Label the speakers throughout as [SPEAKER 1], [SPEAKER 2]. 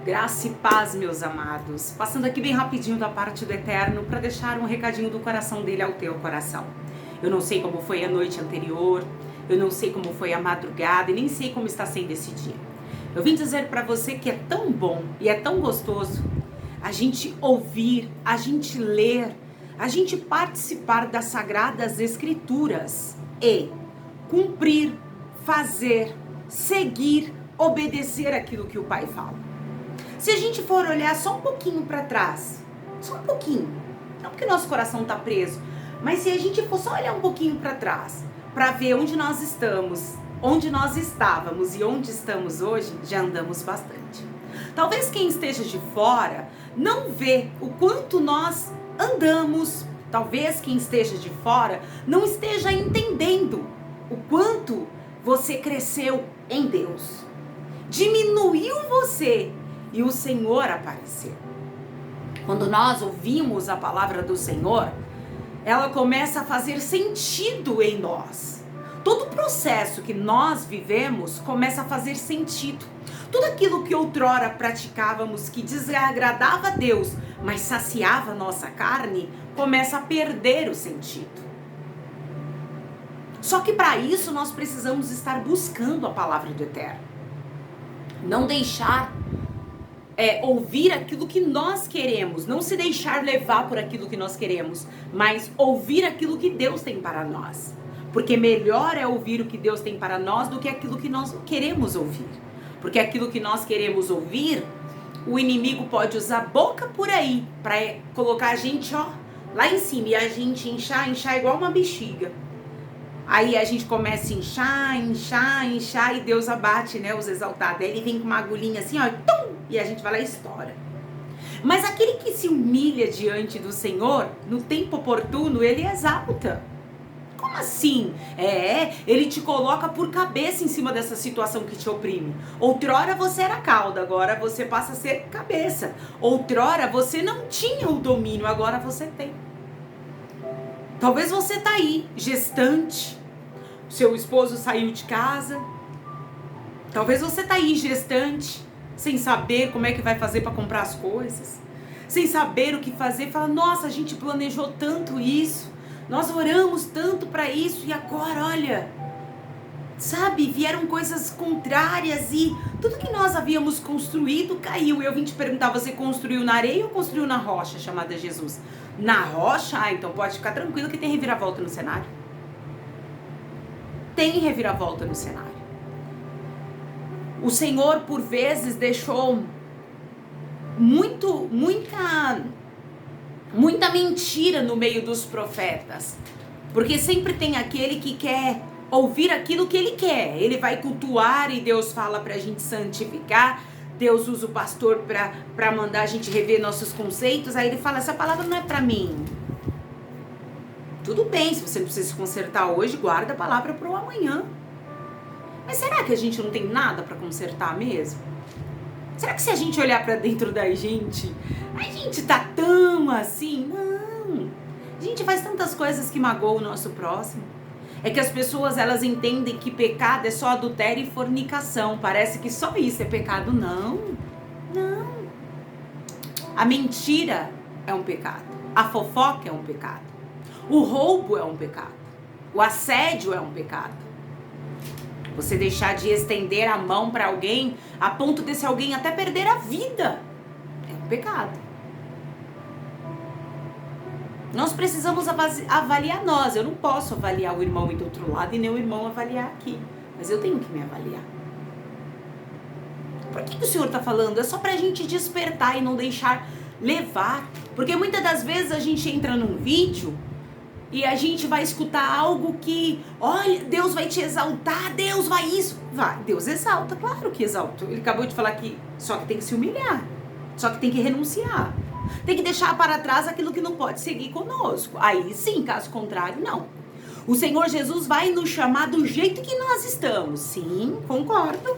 [SPEAKER 1] Graça e paz, meus amados. Passando aqui bem rapidinho da parte do Eterno para deixar um recadinho do coração dele ao teu coração. Eu não sei como foi a noite anterior, eu não sei como foi a madrugada e nem sei como está sendo esse dia. Eu vim dizer para você que é tão bom e é tão gostoso a gente ouvir, a gente ler, a gente participar das Sagradas Escrituras e cumprir, fazer, seguir, obedecer aquilo que o Pai fala. Se a gente for olhar só um pouquinho para trás, só um pouquinho, não porque nosso coração está preso, mas se a gente for só olhar um pouquinho para trás, para ver onde nós estamos, onde nós estávamos e onde estamos hoje, já andamos bastante. Talvez quem esteja de fora não vê o quanto nós andamos, talvez quem esteja de fora não esteja entendendo o quanto você cresceu em Deus. Diminuiu você e o Senhor apareceu. Quando nós ouvimos a palavra do Senhor, ela começa a fazer sentido em nós. Todo o processo que nós vivemos começa a fazer sentido. Tudo aquilo que outrora praticávamos que desagradava a Deus, mas saciava a nossa carne, começa a perder o sentido. Só que para isso nós precisamos estar buscando a palavra do Eterno. Não deixar ouvir aquilo que nós queremos, não se deixar levar por aquilo que nós queremos, mas ouvir aquilo que Deus tem para nós. Porque melhor é ouvir o que Deus tem para nós do que aquilo que nós queremos ouvir. Porque aquilo que nós queremos ouvir, o inimigo pode usar a boca por aí para colocar a gente lá em cima e a gente inchar igual uma bexiga. Aí a gente começa a inchar e Deus abate, os exaltados. Aí ele vem com uma agulhinha assim, tum, e a gente vai lá e estoura. Mas aquele que se humilha diante do Senhor, no tempo oportuno, ele exalta. Como assim? Ele te coloca por cabeça em cima dessa situação que te oprime. Outrora você era cauda, agora você passa a ser cabeça. Outrora você não tinha o domínio, agora você tem. Talvez você tá aí, gestante, seu esposo saiu de casa. Talvez você tá aí, gestante, sem saber como é que vai fazer para comprar as coisas. Sem saber o que fazer, fala, nossa, a gente planejou tanto isso. Nós oramos tanto para isso e agora, olha, sabe, vieram coisas contrárias e tudo que nós havíamos construído caiu. Eu vim te perguntar, você construiu na areia ou construiu na rocha chamada Jesus? Na rocha? Então pode ficar tranquilo que tem reviravolta no cenário. Tem reviravolta no cenário. O Senhor, por vezes, deixou muita mentira no meio dos profetas. Porque sempre tem aquele que quer ouvir aquilo que ele quer. Ele vai cultuar e Deus fala pra gente santificar. Deus usa o pastor pra mandar a gente rever nossos conceitos. Aí ele fala, essa palavra não é pra mim. Tudo bem, se você não precisa se consertar hoje, guarda a palavra pro amanhã. Mas será que a gente não tem nada pra consertar mesmo? Será que se a gente olhar pra dentro da gente, a gente tá tão assim? Não. A gente faz tantas coisas que magoam o nosso próximo. É que as pessoas, elas entendem que pecado é só adultério e fornicação. Parece que só isso é pecado. Não. A mentira é um pecado. A fofoca é um pecado. O roubo é um pecado. O assédio é um pecado. Você deixar de estender a mão para alguém a ponto desse alguém até perder a vida é um pecado. Nós precisamos avaliar nós. Eu não posso avaliar o irmão do outro lado e nem o irmão avaliar aqui. Mas eu tenho que me avaliar. Por que o Senhor está falando? É só para a gente despertar e não deixar levar. Porque muitas das vezes a gente entra num vídeo e a gente vai escutar algo que, olha, Deus vai te exaltar, Deus vai isso. Vai, Deus exalta, claro que exalta. Ele acabou de falar que só que tem que se humilhar. Só que tem que renunciar. Tem que deixar para trás aquilo que não pode seguir conosco. Aí sim, caso contrário, não. O Senhor Jesus vai nos chamar do jeito que nós estamos. Sim, concordo.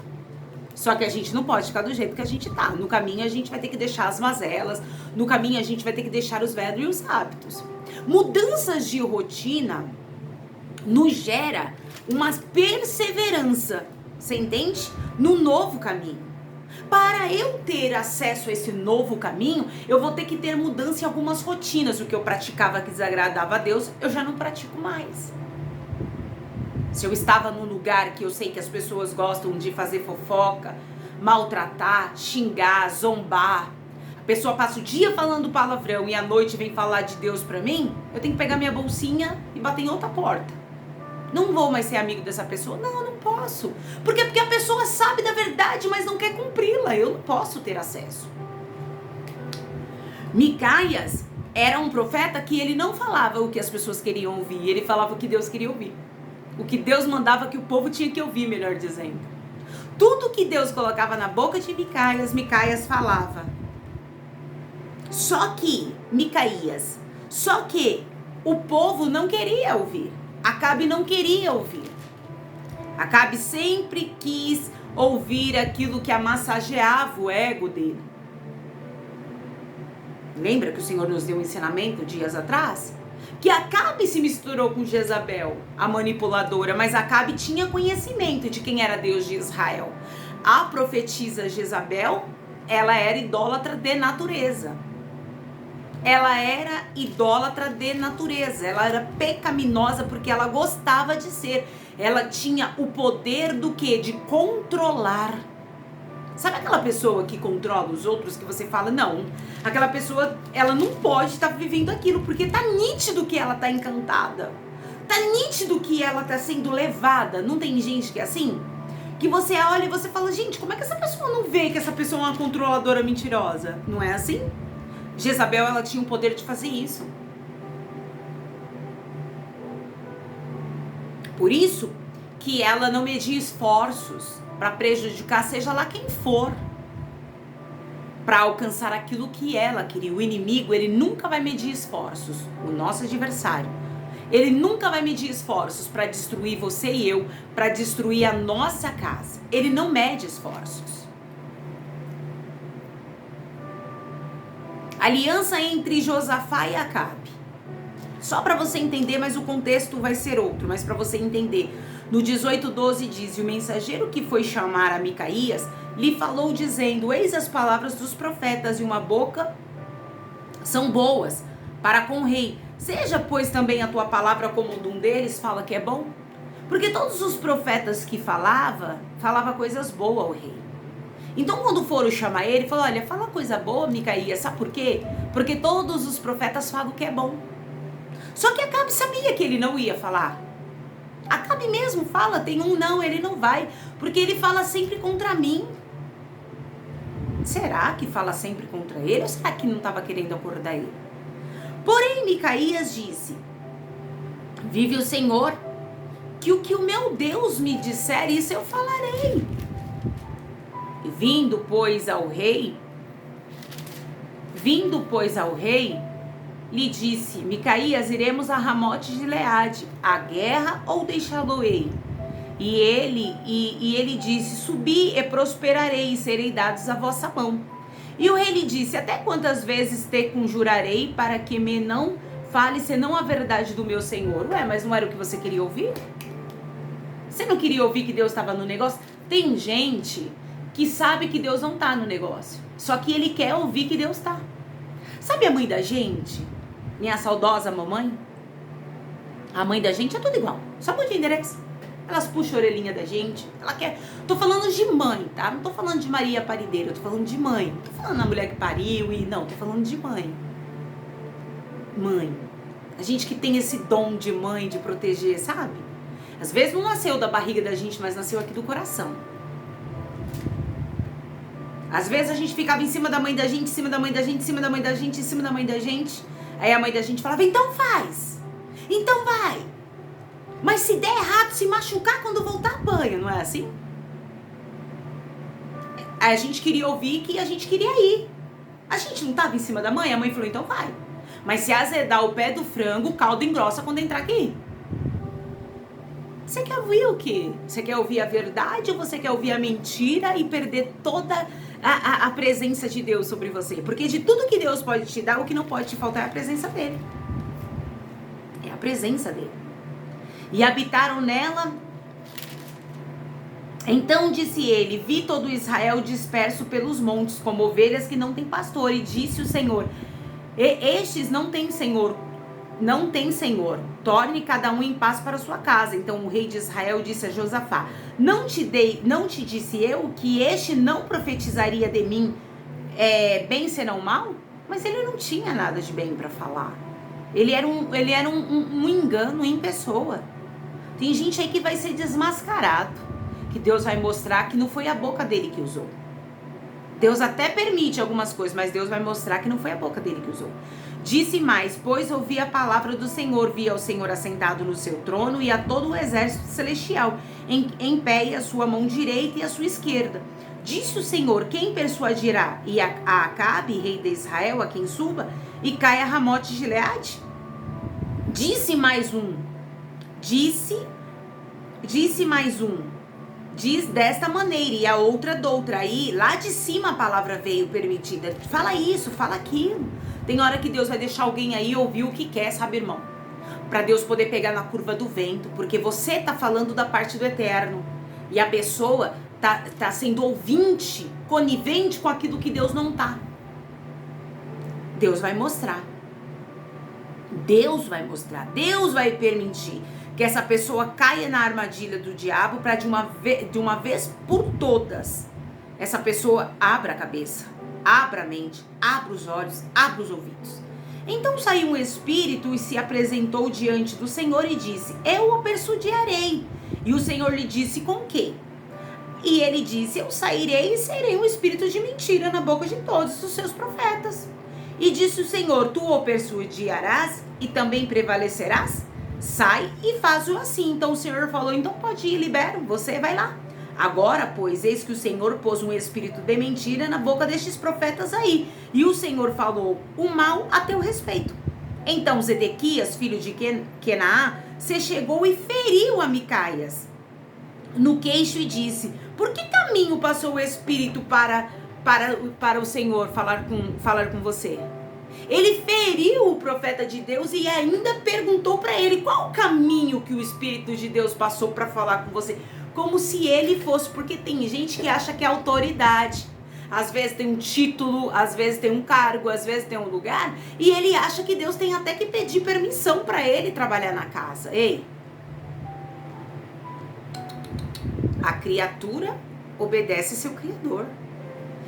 [SPEAKER 1] Só que a gente não pode ficar do jeito que a gente tá. No caminho a gente vai ter que deixar as mazelas. No caminho a gente vai ter que deixar os velhos hábitos. Mudanças de rotina nos gera uma perseverança, você entende? No novo caminho. para eu ter acesso a esse novo caminho, eu vou ter que ter mudança em algumas rotinas. O que eu praticava que desagradava a Deus, eu já não pratico mais. Se eu estava num lugar que eu sei que as pessoas gostam de fazer fofoca, maltratar, xingar, zombar, a pessoa passa o dia falando palavrão e à noite vem falar de Deus pra mim, eu tenho que pegar minha bolsinha e bater em outra porta. Não vou mais ser amigo dessa pessoa. Não, eu não posso. Por quê? Porque a pessoa sabe da verdade, mas não quer cumpri-la. Eu não posso ter acesso. Micaias era um profeta que ele não falava o que as pessoas queriam ouvir. Ele falava o que Deus queria ouvir. O que Deus mandava que o povo tinha que ouvir, melhor dizendo. Tudo que Deus colocava na boca de Micaias, Micaias falava. Só que o povo não queria ouvir. Acabe não queria ouvir. Acabe sempre quis ouvir aquilo que amassageava o ego dele. Lembra que o Senhor nos deu um ensinamento dias atrás? Que Acabe se misturou com Jezabel, a manipuladora, mas Acabe tinha conhecimento de quem era Deus de Israel. A profetisa Jezabel, ela era idólatra de natureza. Ela era idólatra de natureza, ela era pecaminosa porque ela gostava de ser. Ela tinha o poder do quê? De controlar. Sabe aquela pessoa que controla os outros que você fala, não, aquela pessoa, ela não pode estar vivendo aquilo porque tá nítido que ela tá encantada. Tá nítido que ela tá sendo levada. Não tem gente que é assim? Que você olha e você fala, gente, como é que essa pessoa não vê que essa pessoa é uma controladora mentirosa? Não é assim? Jezabel, ela tinha o poder de fazer isso. Por isso que ela não media esforços para prejudicar seja lá quem for, para alcançar aquilo que ela queria. O inimigo, ele nunca vai medir esforços. O nosso adversário, ele nunca vai medir esforços para destruir você e eu, para destruir a nossa casa. Ele não mede esforços. Aliança entre Josafá e Acabe. Só para você entender, mas o contexto vai ser outro, mas para você entender. No 18:12 diz, e o mensageiro que foi chamar a Micaías, lhe falou dizendo, eis as palavras dos profetas e uma boca são boas para com o rei. Seja, pois, também a tua palavra como um deles, fala que é bom. Porque todos os profetas que falava coisas boas ao rei. Então, quando foram chamar ele, falou, olha, fala coisa boa, Micaías, sabe por quê? Porque todos os profetas falam que é bom. Só que Acabe sabia que ele não ia falar. Acabe mesmo fala, tem um não, ele não vai, porque ele fala sempre contra mim. Será que fala sempre contra ele ou será que não estava querendo acordar ele? Porém, Micaías disse, vive o Senhor, que o que o meu Deus me disser, isso eu falarei. E vindo, pois, ao rei, lhe disse, Micaías, iremos a Ramote de Gileade, a guerra ou deixá-lo-ei? E ele disse, subi e prosperarei, e serei dados à vossa mão. E o rei lhe disse, até quantas vezes te conjurarei para que me não fale senão a verdade do meu senhor? Ué, mas não era o que você queria ouvir? Você não queria ouvir que Deus estava no negócio? Tem gente que sabe que Deus não está no negócio, só que ele quer ouvir que Deus está. Sabe a mãe da gente? Minha saudosa mamãe? A mãe da gente é tudo igual, só muda de endereço. Elas puxam a orelhinha da gente, ela quer... Tô falando de mãe, tá? Não tô falando de Maria Parideira, eu tô falando de mãe. Não tô falando da mulher que pariu e... Não, tô falando de mãe. Mãe. A gente que tem esse dom de mãe, de proteger, sabe? Às vezes não nasceu da barriga da gente, mas nasceu aqui do coração. Às vezes a gente ficava em cima da mãe da gente, em cima da mãe da gente, em cima da mãe da gente, em cima da mãe da gente. Aí a mãe da gente falava, então faz. Então vai. Mas se der errado, se machucar, quando voltar, apanha, não é assim? Aí a gente queria ouvir que a gente queria ir. A gente não estava em cima da mãe, a mãe falou, então vai. Mas se azedar o pé do frango, o caldo engrossa quando entrar aqui. Você quer ouvir o quê? Você quer ouvir a verdade ou você quer ouvir a mentira e perder toda a presença de Deus sobre você? Porque de tudo que Deus pode te dar, o que não pode te faltar é a presença dele. É a presença dele. E habitaram nela Então disse ele: vi todo Israel disperso pelos montes, como ovelhas que não têm pastor. E disse o Senhor: estes não têm senhor, não tem senhor. Torne cada um em paz para sua casa. Então o rei de Israel disse a Josafá: não te disse eu que este não profetizaria de mim bem senão mal? Mas ele não tinha nada de bem para falar. Ele era um engano em pessoa. Tem gente aí que vai ser desmascarado, que Deus vai mostrar que não foi a boca dele que usou. Deus até permite algumas coisas, mas Deus vai mostrar que não foi a boca dele que usou. Disse mais: pois ouvi a palavra do Senhor, vi ao Senhor assentado no seu trono e a todo o exército celestial em pé, e a sua mão direita e a sua esquerda. Disse o Senhor: quem persuadirá? E a Acabe, rei de Israel, a quem suba e caia a Ramote de Gileade? Disse mais um: diz desta maneira, e a outra doutra. Aí, lá de cima a palavra veio permitida. Fala isso, fala aquilo. Tem hora que Deus vai deixar alguém aí ouvir o que quer, sabe, irmão? Pra Deus poder pegar na curva do vento, porque você tá falando da parte do eterno. E a pessoa tá sendo ouvinte, conivente com aquilo que Deus não tá. Deus vai mostrar. Deus vai mostrar. Deus vai permitir que essa pessoa caia na armadilha do diabo para de uma vez por todas essa pessoa abra a cabeça, abra a mente, abra os olhos, abra os ouvidos. Então saiu um espírito e se apresentou diante do Senhor e disse: eu o persuadirei. E o Senhor lhe disse: com quê? E ele disse: eu sairei e serei um espírito de mentira na boca de todos os seus profetas. E disse o Senhor: tu o persuadirás e também prevalecerás? Sai e faz-o assim. Então o Senhor falou: então pode ir, libero, você vai lá. Agora, pois, eis que o Senhor pôs um espírito de mentira na boca destes profetas aí. E o Senhor falou o mal a teu respeito. Então Zedequias, filho de Kenaá, se chegou e feriu a Micaias no queixo e disse: por que caminho passou o espírito para o Senhor falar com você? Ele feriu o profeta de Deus e ainda perguntou para ele: qual o caminho que o Espírito de Deus passou para falar com você? Como se ele fosse, porque tem gente que acha que é autoridade. Às vezes tem um título, às vezes tem um cargo, às vezes tem um lugar, e ele acha que Deus tem até que pedir permissão para ele trabalhar na casa. Ei, a criatura obedece seu Criador.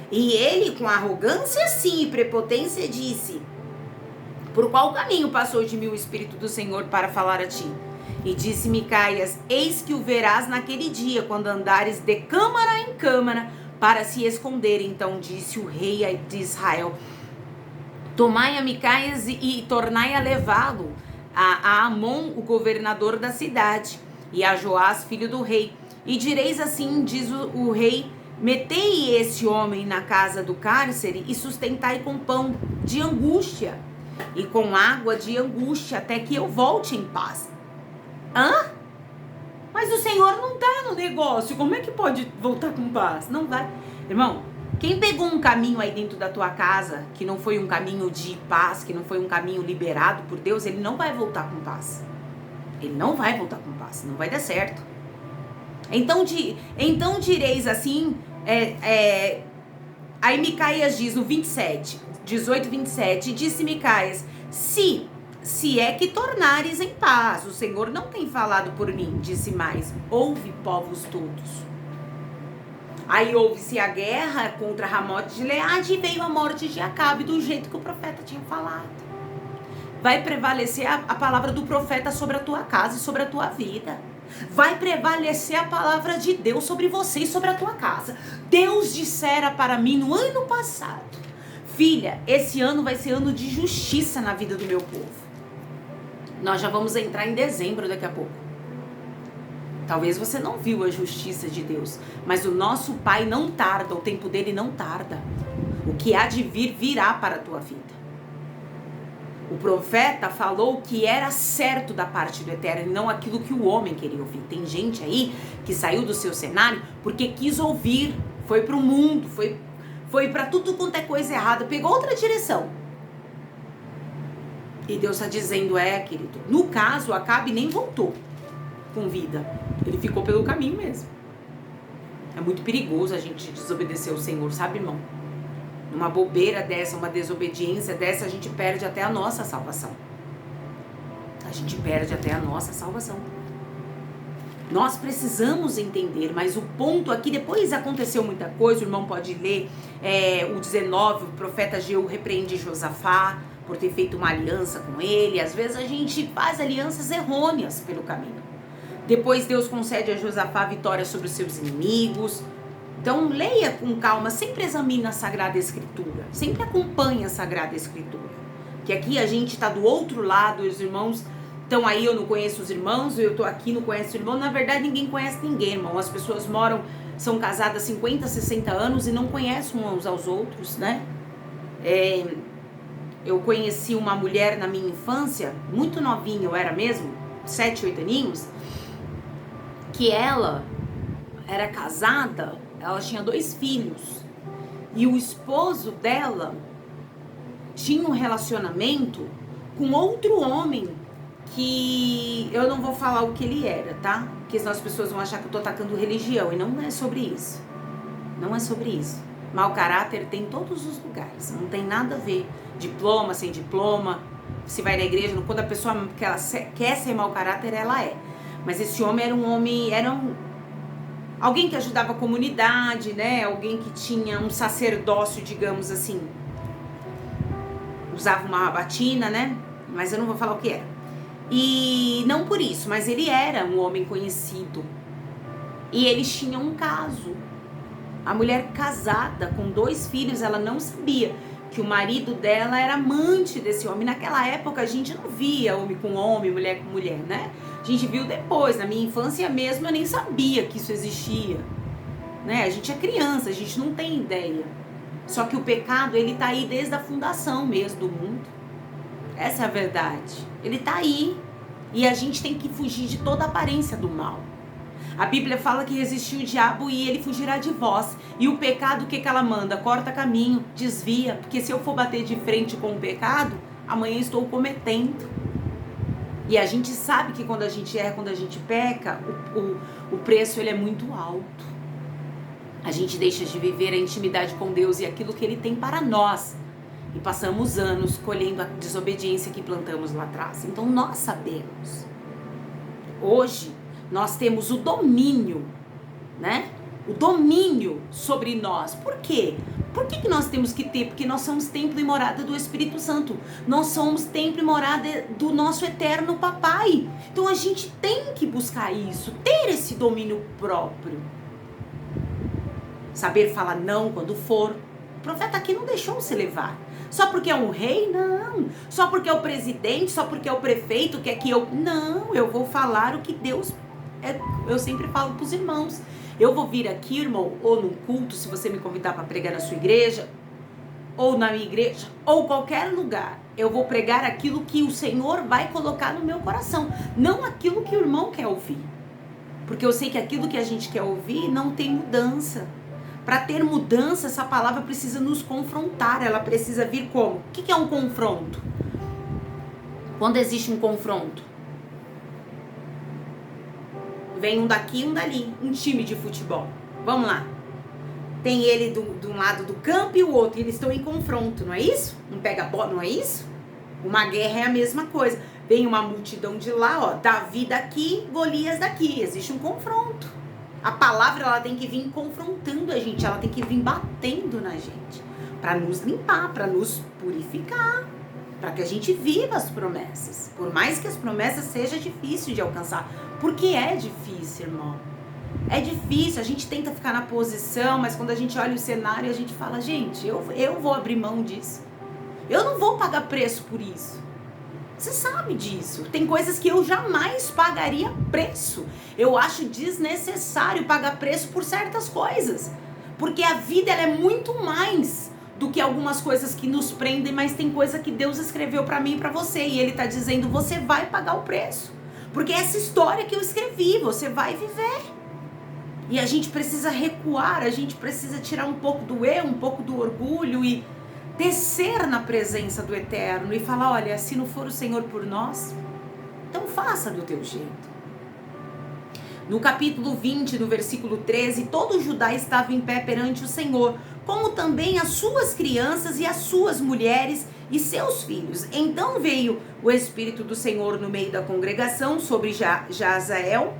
[SPEAKER 1] E ele, com arrogância sim e prepotência, disse: por qual caminho passou de mim o Espírito do Senhor para falar a ti? E disse Micaias: eis que o verás naquele dia, quando andares de câmara em câmara para se esconder. Então disse o rei de Israel: tomai a Micaias e tornai a levá-lo a Amon, o governador da cidade, e a Joás, filho do rei. E direis assim, diz o rei: metei esse homem na casa do cárcere e sustentai com pão de angústia e com água de angústia até que eu volte em paz. Hã? Mas o Senhor não tá no negócio, como é que pode voltar com paz? Não vai. Irmão, quem pegou um caminho aí dentro da tua casa, que não foi um caminho de paz, que não foi um caminho liberado por Deus, ele não vai voltar com paz. Ele não vai voltar com paz, não vai dar certo. Então direis assim, aí Micaias diz no 18, 27, disse Micaias: se é que tornares em paz, o Senhor não tem falado por mim. Disse mais: ouve, povos todos. Aí houve-se a guerra contra Ramote de Gileade e veio a morte de Acabe do jeito que o profeta tinha falado. Vai prevalecer a palavra do profeta sobre a tua casa e sobre a tua vida. Vai prevalecer a palavra de Deus sobre você e sobre a tua casa. Deus dissera para mim no ano passado: filha, esse ano vai ser ano de justiça na vida do meu povo. Nós já vamos entrar em dezembro daqui a pouco. Talvez você não viu a justiça de Deus, mas o nosso Pai não tarda, o tempo dele não tarda. O que há de vir, virá para a tua vida. O profeta falou que era certo da parte do Eterno e não aquilo que o homem queria ouvir. Tem gente aí que saiu do seu cenário porque quis ouvir, foi para o mundo, foi para tudo quanto é coisa errada, pegou outra direção. E Deus está dizendo: querido, no caso, Acabe nem voltou com vida. Ele ficou pelo caminho mesmo. É muito perigoso a gente desobedecer o Senhor, sabe, irmão? Numa bobeira dessa, uma desobediência dessa, a gente perde até a nossa salvação. A gente perde até a nossa salvação. Nós precisamos entender, mas o ponto aqui, depois aconteceu muita coisa, o irmão pode ler o 19, o profeta Jeú repreende Josafá por ter feito uma aliança com ele. Às vezes a gente faz alianças errôneas pelo caminho. Depois Deus concede a Josafá vitória sobre os seus inimigos. Então leia com calma, sempre examine a Sagrada Escritura, sempre acompanhe a Sagrada Escritura. Que aqui a gente está do outro lado, os irmãos estão aí, eu não conheço os irmãos, eu estou aqui, não conheço o irmão. Na verdade, ninguém conhece ninguém, irmão. As pessoas são casadas 50, 60 anos e não conhecem uns aos outros, né? Eu conheci uma mulher na minha infância, muito novinha, eu era mesmo, 7, 8 aninhos, que ela era casada, ela tinha 2 filhos, e o esposo dela tinha um relacionamento com outro homem, que eu não vou falar o que ele era, tá? Porque senão as pessoas vão achar que eu tô atacando religião, e não é sobre isso. Não é sobre isso. Mau caráter tem em todos os lugares, não tem nada a ver. Diploma, sem diploma, se vai na igreja, quando a pessoa quer ser mau caráter, ela é. Mas esse homem era alguém que ajudava a comunidade, né? Alguém que tinha um sacerdócio, digamos assim. Usava uma batina, né? Mas eu não vou falar o que era. E não por isso, mas ele era um homem conhecido. E eles tinham um caso. A mulher casada com 2 filhos, ela não sabia que o marido dela era amante desse homem. Naquela época a gente não via homem com homem, mulher com mulher, né? A gente viu depois, na minha infância mesmo eu nem sabia que isso existia, né? A gente é criança, a gente não tem ideia. Só que o pecado, ele tá aí desde a fundação mesmo do mundo. Essa é a verdade. Ele tá aí e a gente tem que fugir de toda a aparência do mal. A Bíblia fala que resistiu o diabo e ele fugirá de vós. E o pecado, o que ela manda? Corta caminho, desvia. Porque se eu for bater de frente com o pecado, amanhã estou cometendo. E a gente sabe que quando a gente erra, quando a gente peca, o preço ele é muito alto. A gente deixa de viver a intimidade com Deus e aquilo que Ele tem para nós. E passamos anos colhendo a desobediência que plantamos lá atrás. Então nós sabemos. Hoje nós temos o domínio, né? O domínio sobre nós. Por quê? Por que nós temos que ter? Porque nós somos templo e morada do Espírito Santo. Nós somos templo e morada do nosso eterno papai. Então a gente tem que buscar isso, ter esse domínio próprio. Saber falar não quando for. O profeta aqui não deixou se levar. Só porque é um rei? Não. Só porque é o presidente? Só porque é o prefeito? Quer que eu... Não, eu vou falar o que Deus... Eu sempre falo para os irmãos. Eu vou vir aqui, irmão, ou num culto, se você me convidar para pregar na sua igreja, ou na minha igreja, ou qualquer lugar. Eu vou pregar aquilo que o Senhor vai colocar no meu coração. Não aquilo que o irmão quer ouvir. Porque eu sei que aquilo que a gente quer ouvir não tem mudança. Para ter mudança, essa palavra precisa nos confrontar. Ela precisa vir como? O que é um confronto? Quando existe um confronto? Vem um daqui e um dali. Um time de futebol. Vamos lá. Tem ele de um lado do campo e o outro. E eles estão em confronto, não é isso? Um pega a bola, não é isso? Uma guerra é a mesma coisa. Vem uma multidão de lá, ó. Davi daqui, Golias daqui. Existe um confronto. A palavra, ela tem que vir confrontando a gente, ela tem que vir batendo na gente, para nos limpar, para nos purificar, para que a gente viva as promessas. Por mais que as promessas sejam difíceis de alcançar, porque é difícil, irmão. É difícil, a gente tenta ficar na posição, mas quando a gente olha o cenário, a gente fala, gente, eu vou abrir mão disso. Eu não vou pagar preço por isso. Você sabe disso. Tem coisas que eu jamais pagaria preço. Eu acho desnecessário pagar preço por certas coisas. Porque a vida ela é muito mais do que algumas coisas que nos prendem, mas tem coisa que Deus escreveu pra mim e pra você. E Ele tá dizendo, você vai pagar o preço. Porque essa história que eu escrevi, você vai viver. E a gente precisa recuar, a gente precisa tirar um pouco do eu, um pouco do orgulho e descer na presença do Eterno e falar, olha, se não for o Senhor por nós, então faça do teu jeito. No capítulo 20, no versículo 13, todo Judá estava em pé perante o Senhor, como também as suas crianças e as suas mulheres e seus filhos. Então veio o Espírito do Senhor no meio da congregação sobre Jaziel,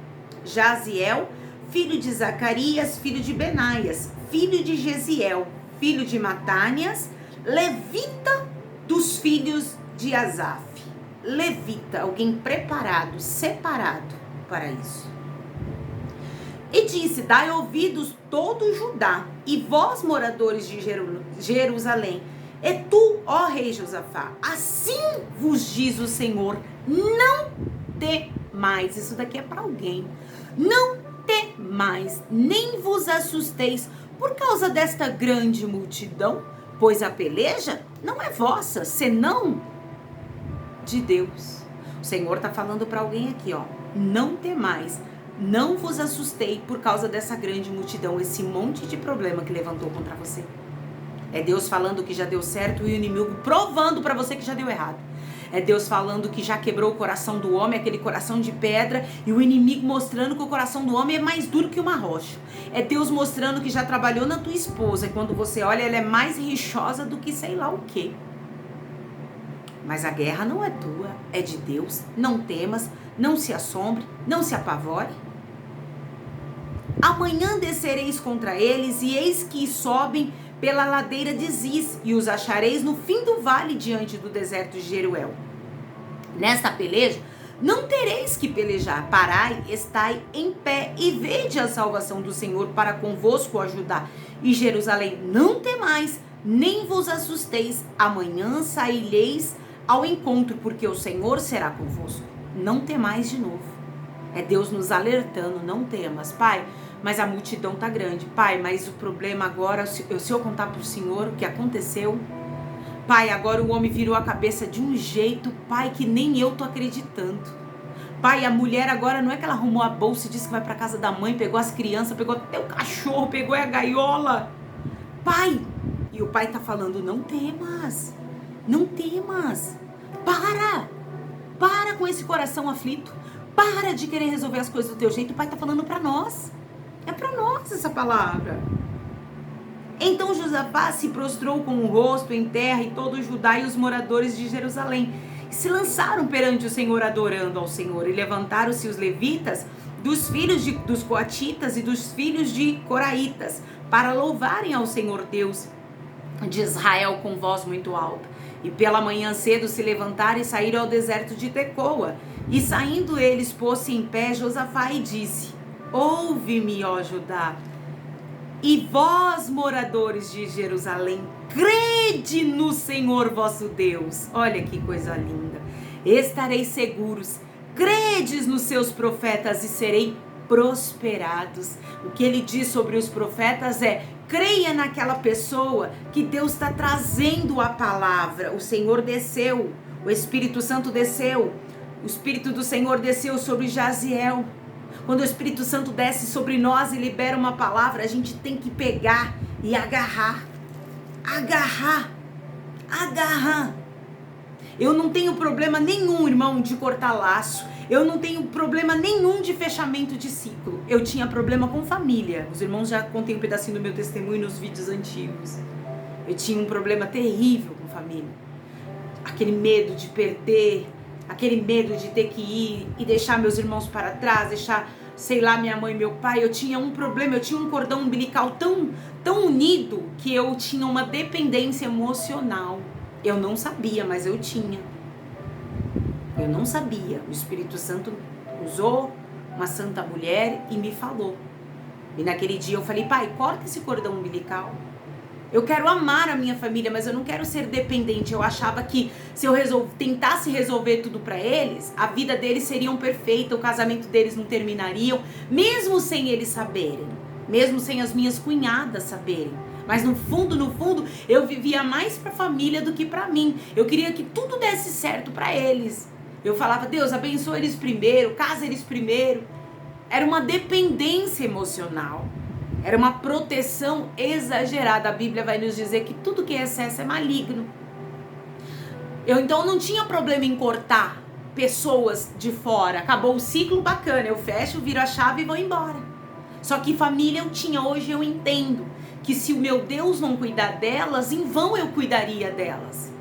[SPEAKER 1] filho de Zacarias, filho de Benaias, filho de Jeziel, filho de Matânias, levita dos filhos de Asaf. Levita, alguém preparado, separado para isso. E disse: dai ouvidos todo Judá, e vós, moradores de Jerusalém, e tu, ó rei Josafá, assim vos diz o Senhor, não temais. Isso daqui é para alguém. Não temais, nem vos assusteis por causa desta grande multidão, pois a peleja não é vossa, senão de Deus. O Senhor está falando para alguém aqui, ó. Não temais. Não vos assustei por causa dessa grande multidão, esse monte de problema que levantou contra você. É Deus falando que já deu certo e o inimigo provando para você que já deu errado. É Deus falando que já quebrou o coração do homem, aquele coração de pedra, e o inimigo mostrando que o coração do homem é mais duro que uma rocha. É Deus mostrando que já trabalhou na tua esposa, e quando você olha, ela é mais rixosa do que sei lá o quê. Mas a guerra não é tua, é de Deus. Não temas, não se assombre, não se apavore. Amanhã descereis contra eles, e eis que sobem pela ladeira de Ziz, e os achareis no fim do vale diante do deserto de Jeruel. Nesta peleja, não tereis que pelejar. Parai, estai em pé, e vede a salvação do Senhor para convosco ajudar. E Jerusalém, não temais, nem vos assusteis. Amanhã saireis ao encontro, porque o Senhor será convosco. Não temais de novo. É Deus nos alertando, não temas. Pai, mas a multidão tá grande. Pai, mas o problema agora, se eu contar pro Senhor o que aconteceu. Pai, agora o homem virou a cabeça de um jeito, Pai, que nem eu tô acreditando. Pai, a mulher agora não é que ela arrumou a bolsa e disse que vai pra casa da mãe, pegou as crianças, pegou até o cachorro, pegou a gaiola. Pai, e o pai tá falando, não temas, não temas. Para com esse coração aflito. Para de querer resolver as coisas do teu jeito. O pai tá falando pra nós. É pra nós essa palavra. Então Josafá se prostrou com o rosto em terra, e todo o Judá e os moradores de Jerusalém e se lançaram perante o Senhor, adorando ao Senhor. E levantaram-se os levitas dos filhos dos coatitas e dos filhos de coraitas para louvarem ao Senhor Deus de Israel com voz muito alta. E pela manhã cedo se levantaram e saíram ao deserto de Tecoa. E saindo eles, pôs-se em pé Josafá e disse: ouve-me, ó Judá, e vós, moradores de Jerusalém, crede no Senhor vosso Deus. Olha que coisa linda. Estareis seguros, credes nos seus profetas e serei prosperados. O que ele diz sobre os profetas é: creia naquela pessoa que Deus está trazendo a palavra. O Senhor desceu, o Espírito Santo desceu, o Espírito do Senhor desceu sobre Jaziel. Quando o Espírito Santo desce sobre nós e libera uma palavra, a gente tem que pegar e agarrar. Eu não tenho problema nenhum, irmão, de cortar laço. Eu não tenho problema nenhum de fechamento de ciclo. Eu tinha problema com família. Os irmãos já contém um pedacinho do meu testemunho nos vídeos antigos. Eu tinha um problema terrível com família. Aquele medo de perder, aquele medo de ter que ir e deixar meus irmãos para trás, deixar, sei lá, minha mãe e meu pai. Eu tinha um problema, eu tinha um cordão umbilical tão unido que eu tinha uma dependência emocional. Eu não sabia, mas eu tinha. Eu não sabia. O Espírito Santo usou uma santa mulher e me falou. E naquele dia eu falei: pai, corta esse cordão umbilical. Eu quero amar a minha família, mas eu não quero ser dependente. Eu achava que se eu tentasse resolver tudo pra eles, a vida deles seria perfeita, o casamento deles não terminariam, mesmo sem eles saberem, mesmo sem as minhas cunhadas saberem. Mas no fundo, eu vivia mais pra família do que pra mim. Eu queria que tudo desse certo pra eles. Eu falava: Deus, abençoa eles primeiro, casa eles primeiro. Era uma dependência emocional. Era uma proteção exagerada. A Bíblia vai nos dizer que tudo que é excesso é maligno. Eu então não tinha problema em cortar pessoas de fora. Acabou o ciclo, bacana, eu fecho, viro a chave e vou embora. Só que família eu tinha, hoje eu entendo que se o meu Deus não cuidar delas, em vão eu cuidaria delas.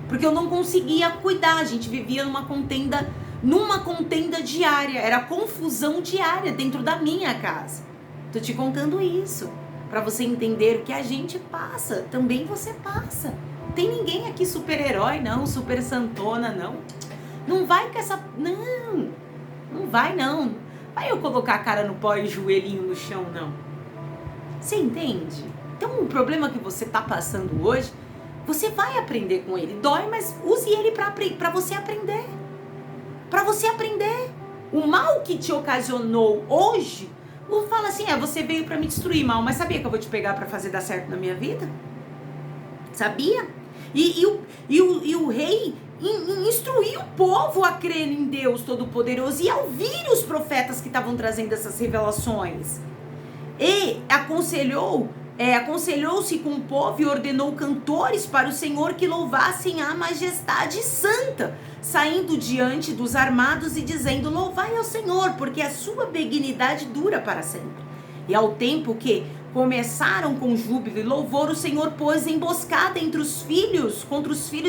[SPEAKER 1] Porque eu não conseguia cuidar, a gente vivia numa contenda diária, era confusão diária dentro da minha casa. Tô te contando isso, para você entender o que a gente passa, também você passa. Tem ninguém aqui super-herói não, super santona não. Não vai com essa... Não vai não. Vai eu colocar a cara no pó e joelhinho no chão, não. Você entende? Então o problema que você tá passando hoje, você vai aprender com ele. Dói, mas use ele pra você aprender. Pra você aprender. O mal que te ocasionou hoje, fala assim, você veio pra me destruir, mal, mas sabia que eu vou te pegar pra fazer dar certo na minha vida? Sabia? E o rei instruiu o povo a crer em Deus Todo-Poderoso e a ouvir os profetas que estavam trazendo essas revelações. E aconselhou-se com o povo e ordenou cantores para o Senhor que louvassem a majestade santa, saindo diante dos armados e dizendo, louvai ao Senhor, porque a sua benignidade dura para sempre. E ao tempo que começaram com júbilo e louvor, o Senhor pôs emboscada contra os filhos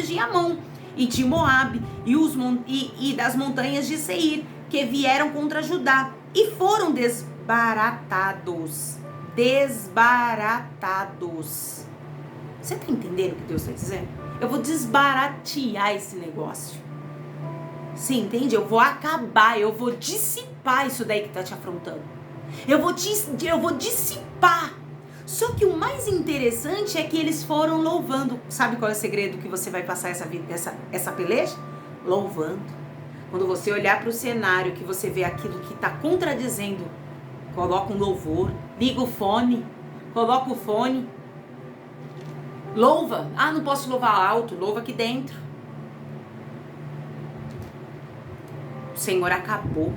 [SPEAKER 1] de Amon e de Moabe e das montanhas de Seir, que vieram contra Judá, e foram desbaratados. Você tá entendendo o que Deus está dizendo? Eu vou desbaratear esse negócio. Você entende? Eu vou acabar, eu vou dissipar isso daí que tá te afrontando. Eu vou dissipar. Só que o mais interessante é que eles foram louvando. Sabe qual é o segredo que você vai passar essa peleja? Louvando. Quando você olhar para o cenário, que você vê aquilo que está contradizendo, coloca um louvor, liga o fone, coloca o fone, louva. Não posso louvar alto, louva aqui dentro. O Senhor acabou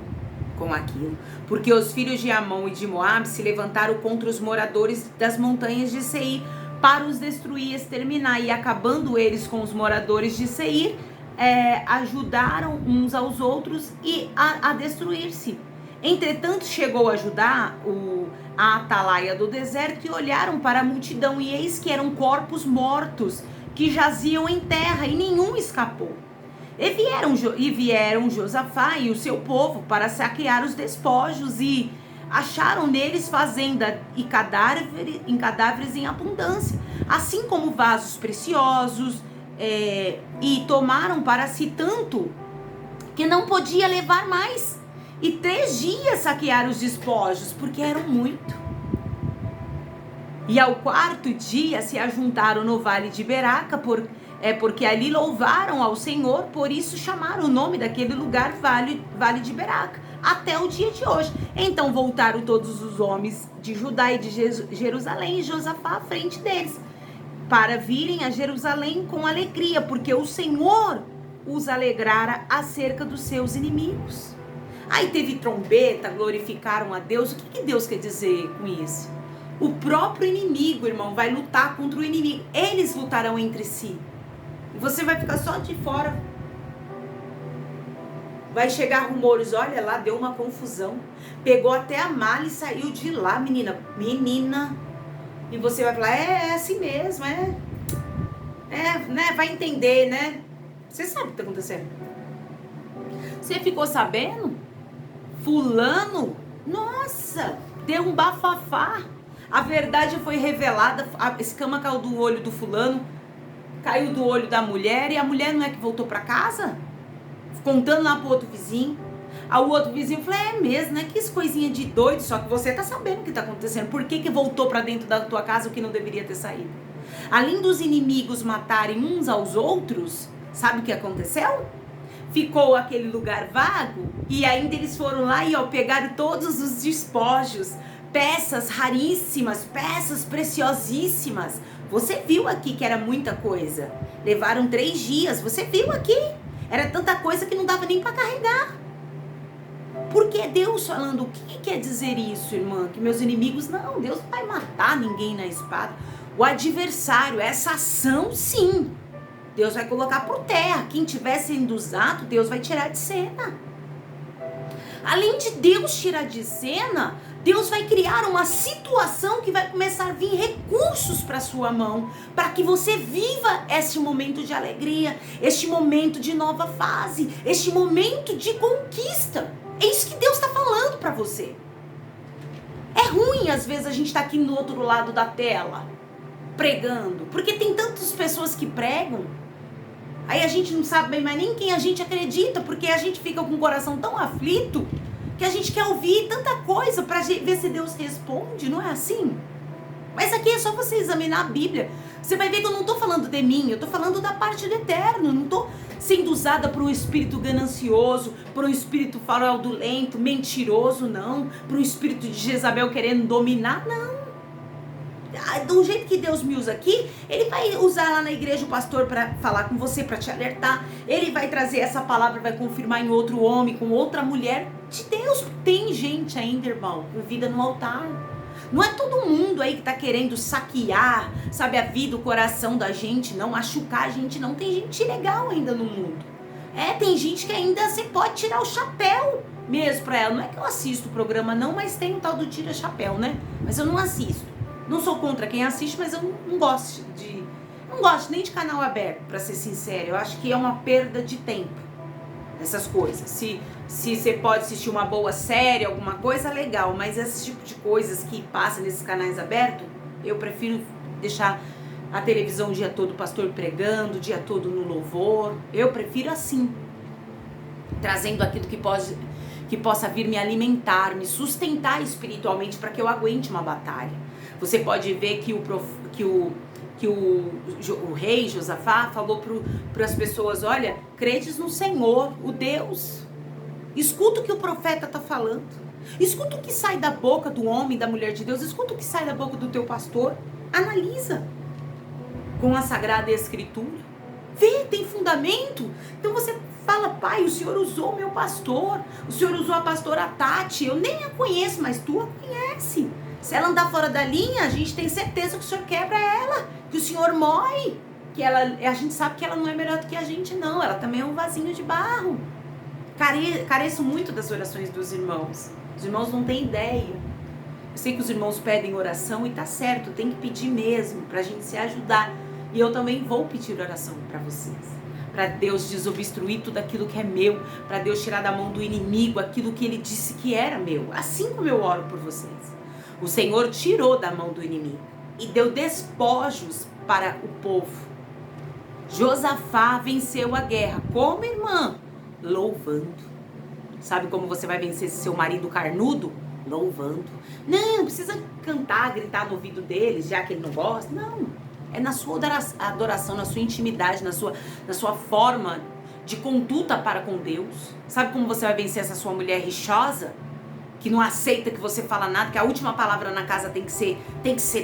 [SPEAKER 1] com aquilo, porque os filhos de Amon e de Moabe se levantaram contra os moradores das montanhas de Seir para os destruir e exterminar, e acabando eles com os moradores de Seir, ajudaram uns aos outros e a destruir-se. Entretanto chegou a Judá a atalaia do deserto e olharam para a multidão, e eis que eram corpos mortos que jaziam em terra, e nenhum escapou. E vieram Josafá e o seu povo para saquear os despojos, e acharam neles fazenda e cadáveres em abundância, assim como vasos preciosos, e tomaram para si tanto que não podia levar mais. E 3 dias saquearam os despojos, porque eram muito. E ao 4º dia se ajuntaram no vale de Beraca, porque ali louvaram ao Senhor, por isso chamaram o nome daquele lugar Vale de Beraca, até o dia de hoje. Então voltaram todos os homens de Judá e de Jerusalém, e Josafá à frente deles, para virem a Jerusalém com alegria, porque o Senhor os alegrara acerca dos seus inimigos. Aí teve trombeta, glorificaram a Deus. O que Deus quer dizer com isso? O próprio inimigo, irmão, vai lutar contra o inimigo. Eles lutarão entre si. E você vai ficar só de fora. Vai chegar rumores, olha lá, deu uma confusão. Pegou até a mala e saiu de lá, menina. E você vai falar, é assim mesmo, né? Vai entender, né? Você sabe o que tá acontecendo. Você ficou sabendo? Fulano, nossa, deu um bafafá. A verdade foi revelada, a escama caiu do olho do fulano, caiu do olho da mulher, e a mulher não é que voltou pra casa? Contando lá pro outro vizinho. Aí o outro vizinho falou, é mesmo, né? Que coisinha de doido, só que você tá sabendo o que tá acontecendo. Por que voltou pra dentro da tua casa o que não deveria ter saído? Além dos inimigos matarem uns aos outros, sabe o que aconteceu? Ficou aquele lugar vago, e ainda eles foram lá e pegaram todos os despojos, peças raríssimas, peças preciosíssimas. Você viu aqui que era muita coisa. Levaram 3 dias, você viu aqui? Era tanta coisa que não dava nem para carregar. Por que Deus falando? O que quer dizer isso, irmã? Que meus inimigos... Não, Deus não vai matar ninguém na espada. O adversário, essa ação, sim. Deus vai colocar por terra. Quem estiver sendo usado, Deus vai tirar de cena. Além de Deus tirar de cena, Deus vai criar uma situação que vai começar a vir recursos para sua mão, para que você viva este momento de alegria, este momento de nova fase, este momento de conquista. É isso que Deus está falando para você. É ruim, às vezes, a gente tá aqui no outro lado da tela, pregando, porque tem tantas pessoas que pregam, aí a gente não sabe bem mais nem quem a gente acredita, porque a gente fica com o coração tão aflito, que a gente quer ouvir tanta coisa para ver se Deus responde, não é assim? Mas aqui é só você examinar a Bíblia. Você vai ver que eu não estou falando de mim, eu estou falando da parte do eterno. Não estou sendo usada por um espírito ganancioso, por um espírito fraudulento, mentiroso, não. Por um espírito de Jezabel querendo dominar, não. Do jeito que Deus me usa aqui, Ele vai usar lá na igreja o pastor para falar com você, para te alertar. Ele vai trazer essa palavra, vai confirmar em outro homem, com outra mulher de Deus. Tem gente ainda, irmão, com vida no altar. Não é todo mundo aí que tá querendo saquear, sabe, a vida, o coração da gente, não, machucar a gente, não. Tem gente legal ainda no mundo. Tem gente que ainda você pode tirar o chapéu mesmo pra ela. Não é que eu assisto o programa não, mas tem o tal do tira chapéu, né? Mas eu não assisto. Não sou contra quem assiste, mas eu não gosto nem de canal aberto, pra ser sincero. Eu acho que é uma perda de tempo, essas coisas. Se você pode assistir uma boa série, alguma coisa, legal. Mas esse tipo de coisas que passa nesses canais abertos, eu prefiro deixar a televisão o dia todo, o pastor pregando, o dia todo no louvor. Eu prefiro assim, trazendo aquilo que possa vir me alimentar, me sustentar espiritualmente, para que eu aguente uma batalha. Você pode ver que o rei Josafá falou para as pessoas: olha, credes no Senhor, o Deus. Escuta o que o profeta está falando. Escuta o que sai da boca do homem, da mulher de Deus. Escuta o que sai da boca do teu pastor. Analisa com a Sagrada Escritura. Vê, tem fundamento. Então você fala: pai, o Senhor usou o meu pastor. O Senhor usou a pastora Tati. Eu nem a conheço, mas tu a conhece. Se ela andar fora da linha, a gente tem certeza que o Senhor quebra ela, que o Senhor mói, que a gente sabe que ela não é melhor do que a gente, não. Ela também é um vasinho de barro. Careço muito das orações dos irmãos. Os irmãos não têm ideia. Eu sei que os irmãos pedem oração e tá certo, tem que pedir mesmo, pra gente se ajudar. E eu também vou pedir oração pra vocês. Pra Deus desobstruir tudo aquilo que é meu, pra Deus tirar da mão do inimigo aquilo que Ele disse que era meu. Assim como eu oro por vocês. O Senhor tirou da mão do inimigo e deu despojos para o povo. Josafá venceu a guerra. Como, irmã? Louvando. Sabe como você vai vencer seu marido carnudo? Louvando. Não precisa cantar, gritar no ouvido dele, já que ele não gosta. Não. É na sua adoração, na sua intimidade, na sua forma de conduta para com Deus. Sabe como você vai vencer essa sua mulher rixosa? Que não aceita que você fala nada, que a última palavra na casa tem que ser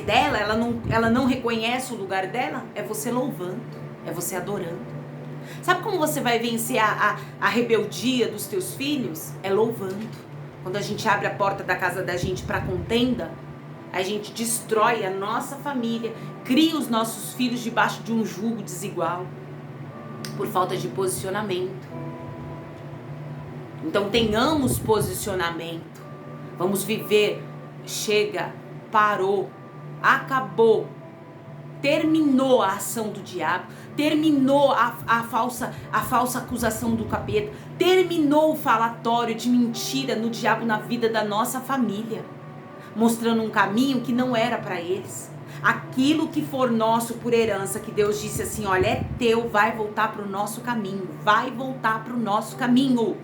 [SPEAKER 1] dela, ela não reconhece o lugar dela? É você louvando, é você adorando. Sabe como você vai vencer a rebeldia dos teus filhos? É louvando. Quando a gente abre a porta da casa da gente para contenda, a gente destrói a nossa família, cria os nossos filhos debaixo de um jugo desigual, por falta de posicionamento. Então tenhamos posicionamento. Vamos viver. Chega, parou, acabou, terminou a ação do diabo, terminou a falsa acusação do capeta, terminou o falatório de mentira no diabo na vida da nossa família, mostrando um caminho que não era para eles. Aquilo que for nosso por herança, que Deus disse assim: olha, é teu, vai voltar para o nosso caminho, vai voltar para o nosso caminho,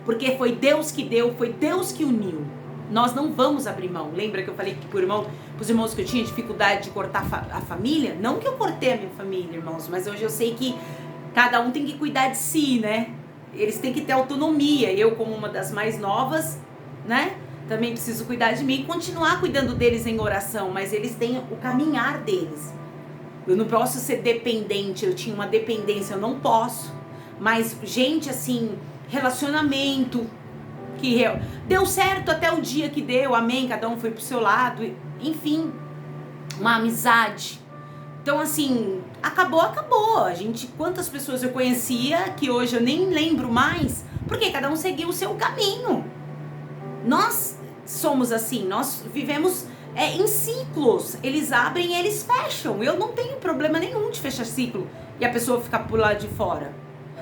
[SPEAKER 1] porque foi Deus que deu, foi Deus que uniu. Nós não vamos abrir mão. Lembra que eu falei que pros irmãos que eu tinha dificuldade de cortar a família? Não que eu cortei a minha família, irmãos, mas hoje eu sei que cada um tem que cuidar de si, né? Eles têm que ter autonomia. Eu, como uma das mais novas, né? Também preciso cuidar de mim e continuar cuidando deles em oração, mas eles têm o caminhar deles. Eu não posso ser dependente, eu tinha uma dependência, eu não posso. Mas, gente, assim, relacionamento que deu certo até o dia que deu, amém, cada um foi pro seu lado, enfim, uma amizade Então, assim, acabou. Quantas pessoas eu conhecia que hoje eu nem lembro mais, porque cada um seguiu o seu caminho. Nós somos assim, nós vivemos em ciclos. Eles abrem e eles fecham. Eu não tenho problema nenhum de fechar ciclo e a pessoa ficar por lá de fora.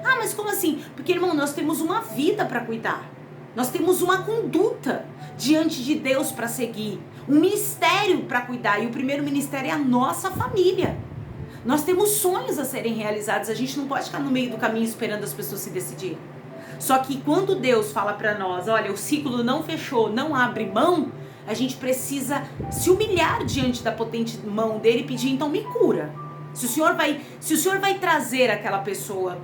[SPEAKER 1] Ah, mas como assim? Porque, irmão, nós temos uma vida para cuidar. Nós temos uma conduta diante de Deus para seguir. Um ministério para cuidar. E o primeiro ministério é a nossa família. Nós temos sonhos a serem realizados. A gente não pode ficar no meio do caminho esperando as pessoas se decidirem. Só que quando Deus fala para nós, olha, o ciclo não fechou, não abre mão, a gente precisa se humilhar diante da potente mão dele e pedir, então me cura. Se o Senhor vai trazer aquela pessoa,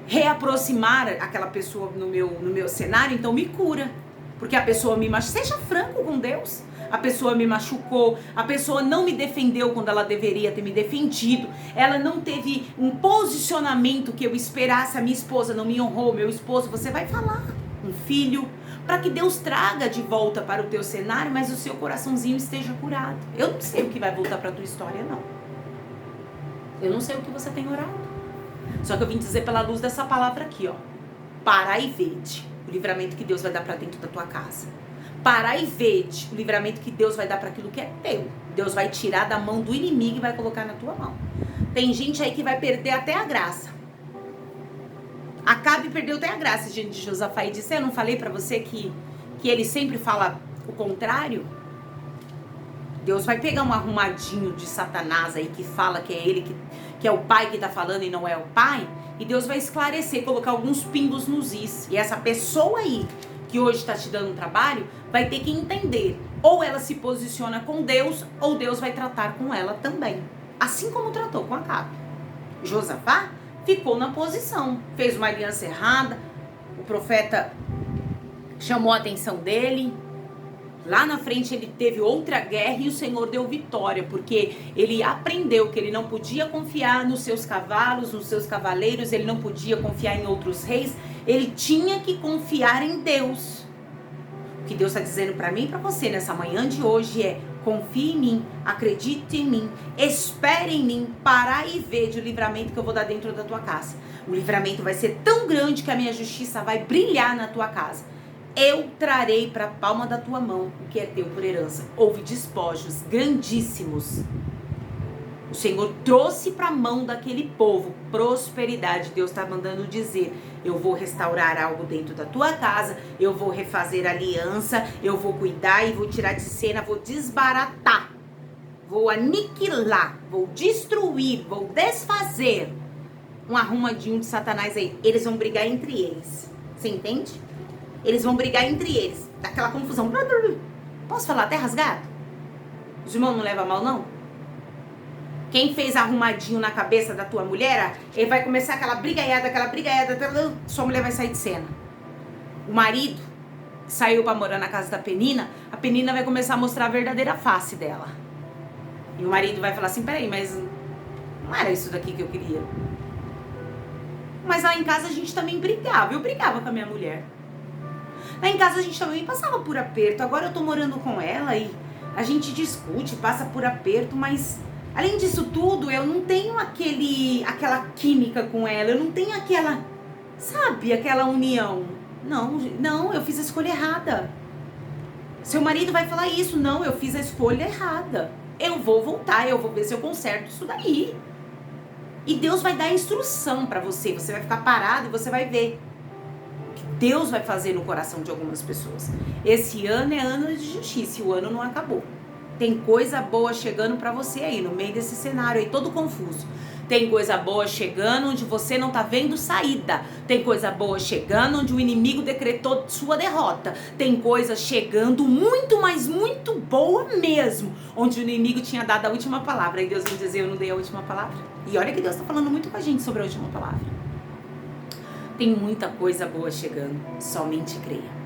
[SPEAKER 1] reaproximar aquela pessoa no meu cenário, então me cura. Porque a pessoa me machucou. Seja franco com Deus. A pessoa me machucou, a pessoa não me defendeu quando ela deveria ter me defendido, ela não teve um posicionamento que eu esperasse, a minha esposa não me honrou, meu esposo, você vai falar, um filho, para que Deus traga de volta para o teu cenário, mas o seu coraçãozinho esteja curado. Eu não sei o que vai voltar para a tua história, não. Eu não sei o que você tem orado. Só que eu vim dizer pela luz dessa palavra aqui, ó. Parai e vede o livramento que Deus vai dar para dentro da tua casa. Parar e ver o livramento que Deus vai dar para aquilo que é teu. Deus vai tirar da mão do inimigo e vai colocar na tua mão. Tem gente aí que vai perder até a graça. Acabe perdeu até a graça diante de Josafá e disse, eu não falei para você que ele sempre fala o contrário? Deus vai pegar um arrumadinho de Satanás aí que fala que é ele, que é o pai que tá falando e não é o pai. E Deus vai esclarecer, colocar alguns pingos nos is. E essa pessoa aí que hoje está te dando um trabalho, vai ter que entender. Ou ela se posiciona com Deus, ou Deus vai tratar com ela também. Assim como tratou com Acabe. Josafá ficou na posição, fez uma aliança errada, o profeta chamou a atenção dele. Lá na frente ele teve outra guerra e o Senhor deu vitória, porque ele aprendeu que ele não podia confiar nos seus cavalos, nos seus cavaleiros, ele não podia confiar em outros reis, ele tinha que confiar em Deus. O que Deus está dizendo para mim e para você nessa manhã de hoje é: confie em mim, acredite em mim, espere em mim, parar e ver o livramento que eu vou dar dentro da tua casa. O livramento vai ser tão grande que a minha justiça vai brilhar na tua casa. Eu trarei para a palma da tua mão o que é teu por herança. Houve despojos grandíssimos. O Senhor trouxe para a mão daquele povo prosperidade. Deus está mandando dizer: eu vou restaurar algo dentro da tua casa, eu vou refazer aliança, eu vou cuidar e vou tirar de cena, vou desbaratar, vou aniquilar, vou destruir, vou desfazer. Um arrumadinho de Satanás aí. Eles vão brigar entre eles. Você entende? Eles vão brigar entre eles. Daquela confusão. Posso falar até rasgado? Os irmãos não levam mal, não? Quem fez arrumadinho na cabeça da tua mulher, ele vai começar aquela brigaiada, sua mulher vai sair de cena. O marido que saiu pra morar na casa da Penina, a Penina vai começar a mostrar a verdadeira face dela. E o marido vai falar assim, peraí, mas não era isso daqui que eu queria. Mas lá em casa a gente também brigava. Eu brigava com a minha mulher. Lá em casa a gente também passava por aperto. Agora eu tô morando com ela e a gente discute, passa por aperto, mas além disso tudo, eu não tenho aquela química com ela, eu não tenho aquela, sabe, aquela união. Não, eu fiz a escolha errada. Seu marido vai falar isso, não, eu fiz a escolha errada. Eu vou voltar, eu vou ver se eu conserto isso daí. E Deus vai dar instrução pra você, você vai ficar parado e você vai ver o que Deus vai fazer no coração de algumas pessoas. Esse ano é ano de justiça e o ano não acabou. Tem coisa boa chegando pra você aí, no meio desse cenário aí, todo confuso. Tem coisa boa chegando onde você não tá vendo saída. Tem coisa boa chegando onde o inimigo decretou sua derrota. Tem coisa chegando muito, mas muito boa mesmo, onde o inimigo tinha dado a última palavra. E Deus vai dizer, eu não dei a última palavra. E olha que Deus tá falando muito com a gente sobre a última palavra. Tem muita coisa boa chegando, somente creia.